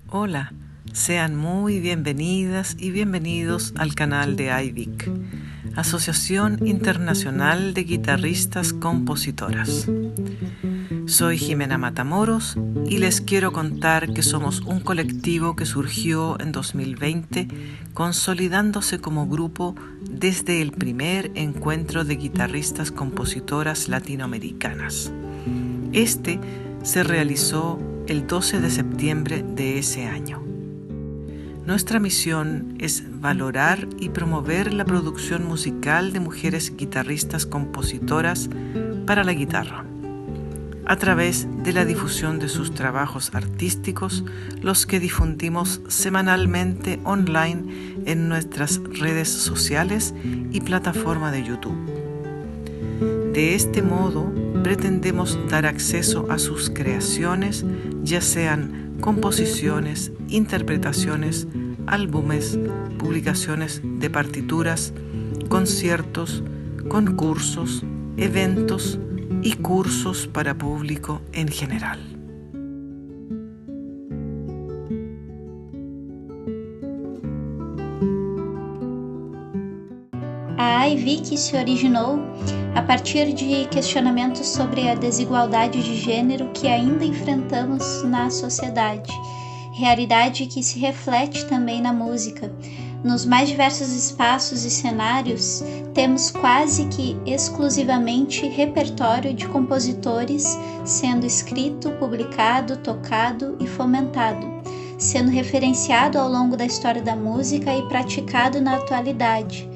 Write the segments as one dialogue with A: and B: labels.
A: Hola, sean muy bienvenidas y bienvenidos al canal de IVIC, Asociación Internacional de Guitarristas Compositoras. Soy Jimena Matamoros y les quiero contar que somos un colectivo que surgió en 2020 consolidándose como grupo desde el primer encuentro de guitarristas compositoras latinoamericanas. Este se realizó el 12 de septiembre de ese año. Nuestra misión es valorar y promover la producción musical de mujeres guitarristas compositoras para la guitarra, a través de la difusión de sus trabajos artísticos, los que difundimos semanalmente online en nuestras redes sociales y plataforma de YouTube. De este modo, pretendemos dar acceso a sus creaciones, ya sean composiciones, interpretaciones, álbumes, publicaciones de partituras, conciertos, concursos, eventos y cursos para público en general.
B: A IVIC se originou a partir de questionamentos sobre a desigualdade de gênero que ainda enfrentamos na sociedade, realidade que se reflete também na música. Nos mais diversos espaços e cenários, temos quase que exclusivamente repertório de compositores sendo escrito, publicado, tocado e fomentado, sendo referenciado ao longo da história da música e praticado na atualidade.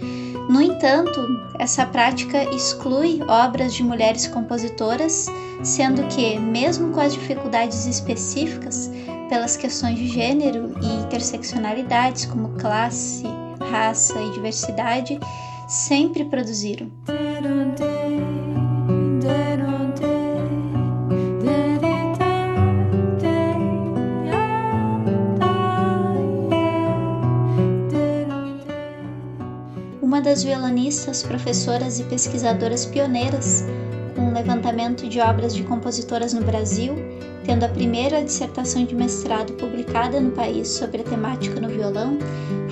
B: No entanto, essa prática exclui obras de mulheres compositoras, sendo que, mesmo com as dificuldades específicas, pelas questões de gênero e interseccionalidades como classe, raça e diversidade, sempre produziram. Uma das violonistas, professoras e pesquisadoras pioneiras com o levantamento de obras de compositoras no Brasil, tendo a primeira dissertação de mestrado publicada no país sobre a temática no violão,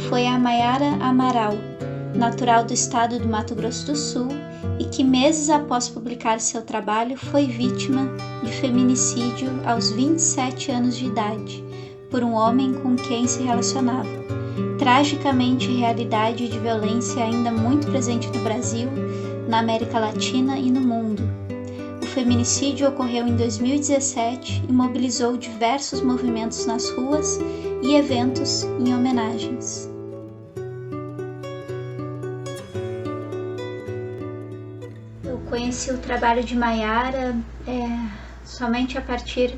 B: foi a Maiara Amaral, natural do estado do Mato Grosso do Sul e que meses após publicar seu trabalho foi vítima de feminicídio aos 27 anos de idade, por um homem com quem se relacionava. Tragicamente, realidade de violência ainda muito presente no Brasil, na América Latina e no mundo. O feminicídio ocorreu em 2017 e mobilizou diversos movimentos nas ruas e eventos em homenagens. Eu conheci o trabalho de Maiara somente a partir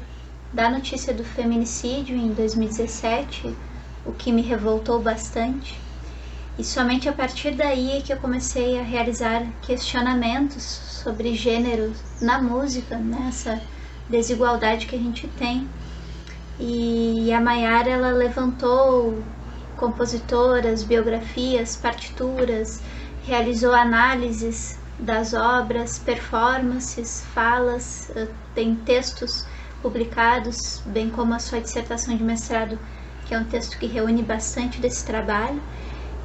B: da notícia do feminicídio em 2017, o que me revoltou bastante, e somente a partir daí é que eu comecei a realizar questionamentos sobre gênero na música, nessa desigualdade que a gente tem. E a Maiara, ela levantou compositoras, biografias, partituras, realizou análises das obras, performances, falas, tem textos publicados, bem como a sua dissertação de mestrado, que é um texto que reúne bastante desse trabalho,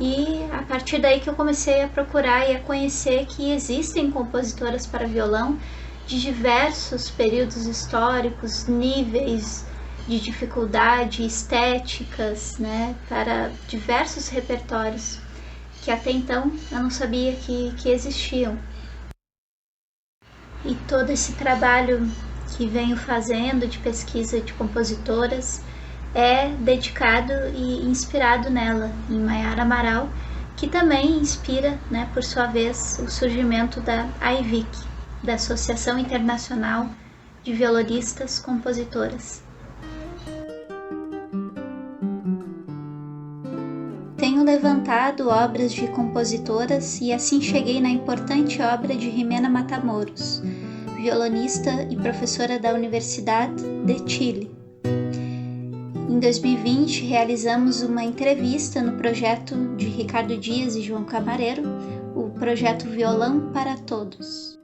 B: e a partir daí que eu comecei a procurar e a conhecer que existem compositoras para violão de diversos períodos históricos, níveis de dificuldade, estéticas, para diversos repertórios, que até então eu não sabia que existiam. E todo esse trabalho que venho fazendo de pesquisa de compositoras é dedicado e inspirado nela, em Maiara Amaral, que também inspira, por sua vez, o surgimento da IVIC, da Associação Internacional de Violonistas Compositoras. Tenho levantado obras de compositoras e assim cheguei na importante obra de Jimena Matamoros, violonista e professora da Universidade de Chile. Em 2020, realizamos uma entrevista no projeto de Ricardo Dias e João Camareiro, o projeto Violão para Todos.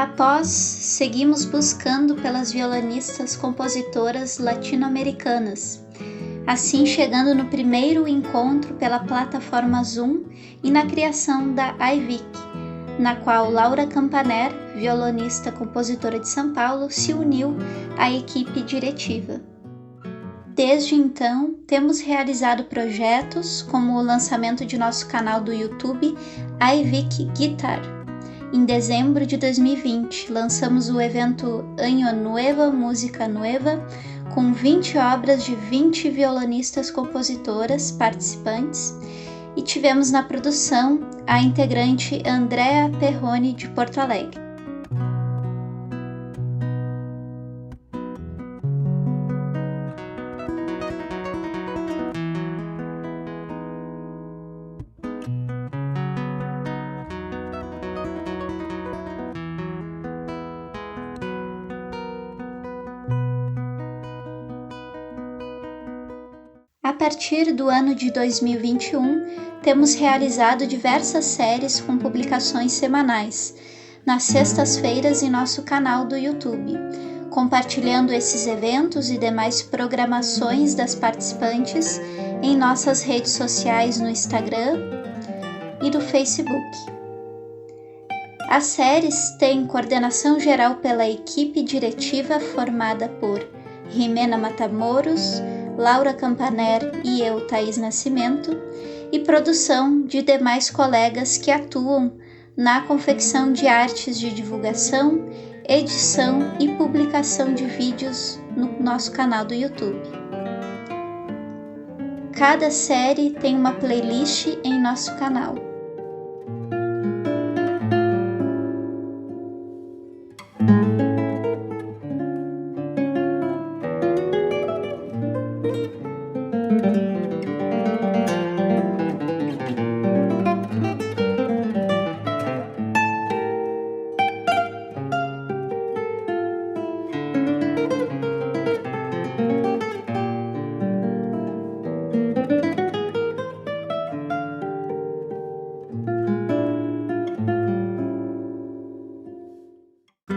B: Após, seguimos buscando pelas violonistas compositoras latino-americanas, assim chegando no primeiro encontro pela plataforma Zoom e na criação da IVIC, na qual Laura Campaner, violonista compositora de São Paulo, se uniu à equipe diretiva. Desde então, temos realizado projetos como o lançamento de nosso canal do YouTube IVIC Guitar. Em dezembro de 2020, lançamos o evento Año Nuevo Música Nueva, com 20 obras de 20 violonistas compositoras participantes, e tivemos na produção a integrante Andrea Perrone de Porto Alegre. A partir do ano de 2021, temos realizado diversas séries com publicações semanais, nas sextas-feiras em nosso canal do YouTube, compartilhando esses eventos e demais programações das participantes em nossas redes sociais no Instagram e no Facebook. As séries têm coordenação geral pela equipe diretiva formada por Jimena Matamoros, Laura Campaner e eu, Thaís Nascimento, e produção de demais colegas que atuam na confecção de artes de divulgação, edição e publicação de vídeos no nosso canal do YouTube. Cada série tem uma playlist em nosso canal.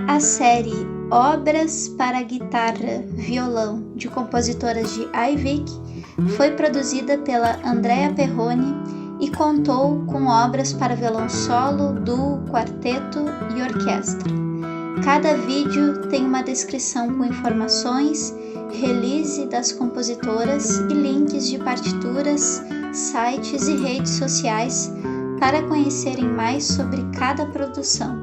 B: A série Obras para Guitarra, Violão de compositoras de IVIC foi produzida pela Andrea Perrone e contou com obras para violão solo, duo, quarteto e orquestra. Cada vídeo tem uma descrição com informações, release das compositoras e links de partituras, sites e redes sociais para conhecerem mais sobre cada produção.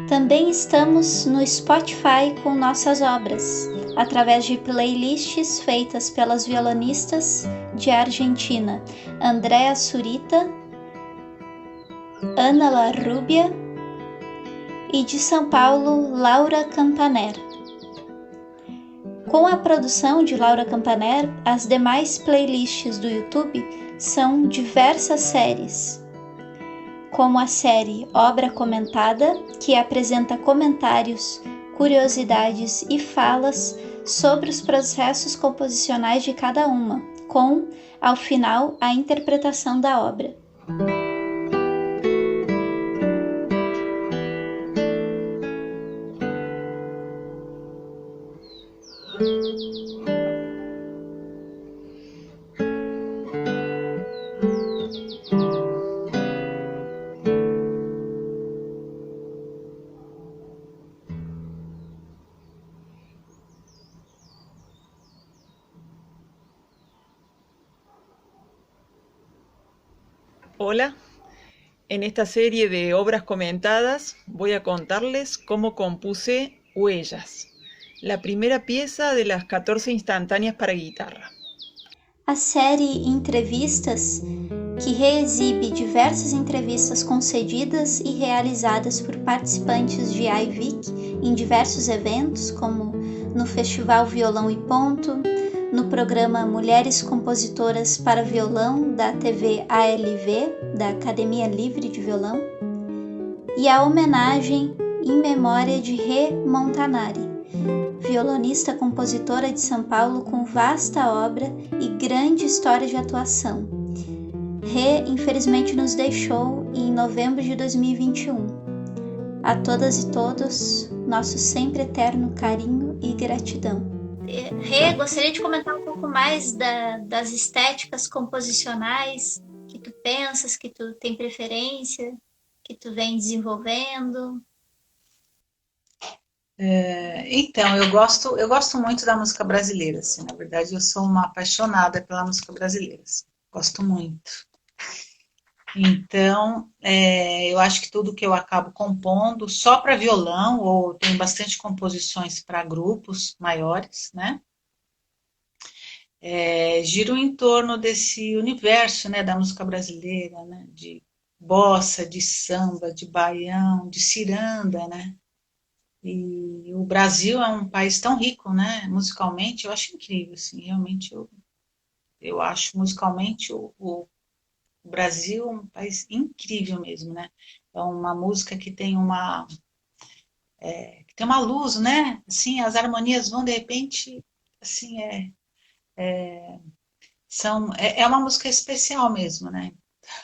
B: Também estamos no Spotify com nossas obras, através de playlists feitas pelas violonistas de Argentina, Andrea Surita, Ana La Rubia, e de São Paulo, Laura Campaner. Com a produção de Laura Campaner, as demais playlists do YouTube são diversas séries, como a série Obra Comentada, que apresenta comentários, curiosidades e falas sobre os processos composicionais de cada uma, com, ao final, a interpretação da obra.
A: Hola, en esta serie de obras comentadas voy a contarles cómo compuse Huellas, la primera pieza de las 14 instantáneas para guitarra.
B: A série Entrevistas, que reexibe diversas entrevistas concedidas e realizadas por participantes de IVIC em diversos eventos, como no Festival Violão e Ponto, no programa Mulheres Compositoras para Violão da TV ALV, da Academia Livre de Violão, e a homenagem em memória de Rê Montanari, violonista compositora de São Paulo com vasta obra e grande história de atuação. Rê, infelizmente, nos deixou em novembro de 2021. A todas e todos, nosso sempre eterno carinho e gratidão. Rê, gostaria de comentar um pouco mais das estéticas composicionais que tu pensas, que tu tem preferência, que tu vem desenvolvendo.
C: Então, eu gosto muito da música brasileira, assim, na verdade eu sou uma apaixonada pela música brasileira, assim, gosto muito. Então, eu acho que tudo que eu acabo compondo só para violão, ou tenho bastante composições para grupos maiores, né? Giro em torno desse universo, né, da música brasileira, né? De bossa, de samba, de baião, de ciranda, né? E o Brasil é um país tão rico, né? Musicalmente, eu acho incrível, assim, realmente eu acho musicalmente o Brasil um país incrível mesmo, né? É uma música que tem uma luz, né? Assim, as harmonias vão de repente, assim, é uma música especial mesmo, né?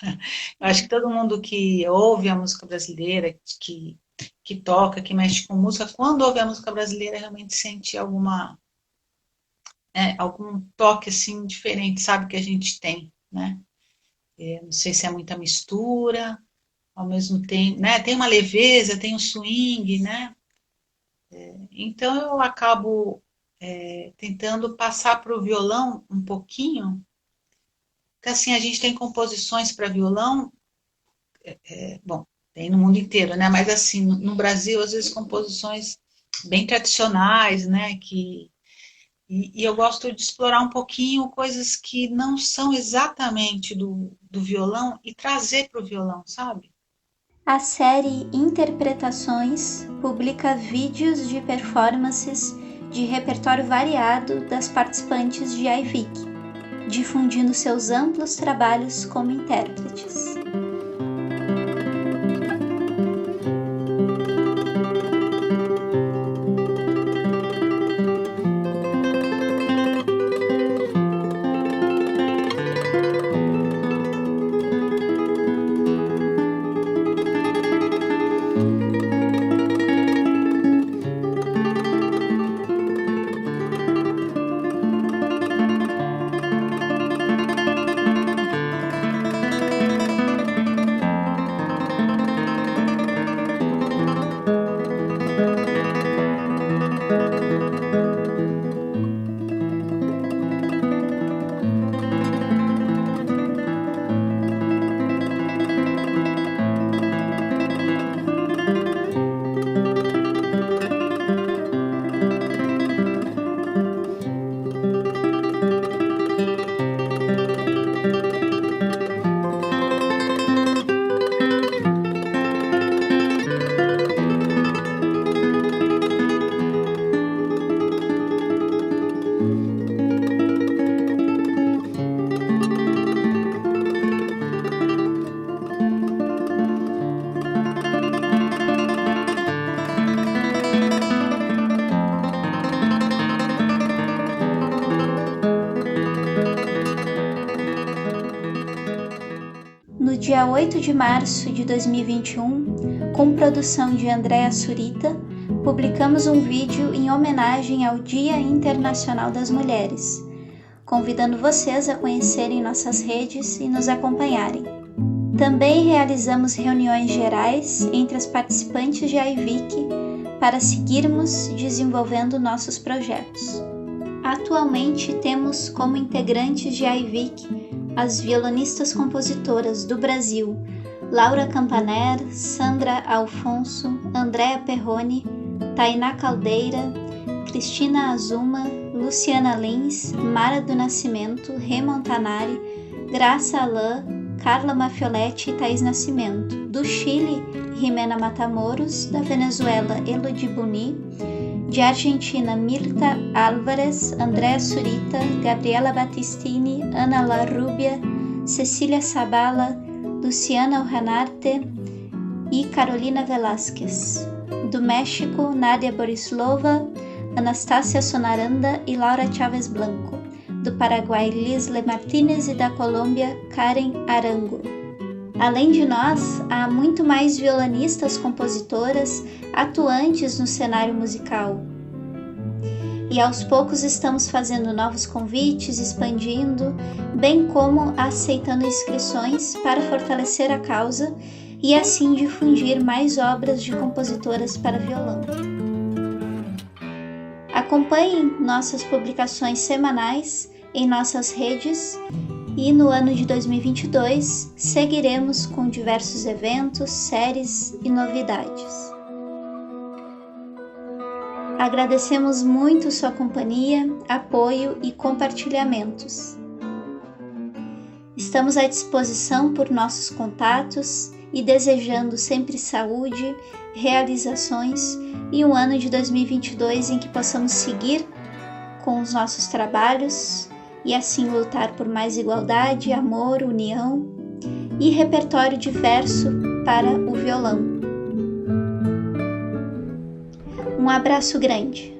C: Eu acho que todo mundo que ouve a música brasileira, que toca, que mexe com música, quando ouve a música brasileira, realmente sente algum toque, assim, diferente, sabe, que a gente tem, né? Não sei se é muita mistura, ao mesmo tempo, né? Tem uma leveza, tem um swing, né? Então eu acabo tentando passar para o violão um pouquinho, porque assim, a gente tem composições para violão, bom, tem no mundo inteiro, né? Mas assim, no Brasil, às vezes composições bem tradicionais, né? E eu gosto de explorar um pouquinho coisas que não são exatamente do violão e trazer para o violão, sabe?
B: A série Interpretações publica vídeos de performances de repertório variado das participantes de IVIC, difundindo seus amplos trabalhos como intérpretes. No dia 8 de março de 2021, com produção de Andréa Surita, publicamos um vídeo em homenagem ao Dia Internacional das Mulheres, convidando vocês a conhecerem nossas redes e nos acompanharem. Também realizamos reuniões gerais entre as participantes de IVIC para seguirmos desenvolvendo nossos projetos. Atualmente temos como integrantes de IVIC as violonistas compositoras do Brasil, Laura Campaner, Sandra Alfonso, Andréa Perrone, Tainá Caldeira, Cristina Azuma, Luciana Lins, Mara do Nascimento, Rê Montanari, Graça Alain, Carla Mafioletti e Thaís Nascimento. Do Chile, Jimena Matamoros. Da Venezuela, Elodie Buni. De Argentina, Mirta Álvarez, Andréa Surita, Gabriela Battistini, Ana La Rubia, Cecília Sabala, Luciana Urranarte e Carolina Velázquez. Do México, Nádia Borislova, Anastácia Sonaranda e Laura Chávez Blanco. do Paraguai Lisle Martínez e da Colômbia Karen Arango. Além de nós, há muito mais violonistas compositoras atuantes no cenário musical. E aos poucos estamos fazendo novos convites, expandindo, bem como aceitando inscrições para fortalecer a causa e assim difundir mais obras de compositoras para violão. Acompanhem nossas publicações semanais em nossas redes e no ano de 2022 seguiremos com diversos eventos, séries e novidades. Agradecemos muito sua companhia, apoio e compartilhamentos. Estamos à disposição por nossos contatos e desejando sempre saúde, realizações e um ano de 2022 em que possamos seguir com os nossos trabalhos e assim lutar por mais igualdade, amor, união e repertório diverso para o violão. Um abraço grande!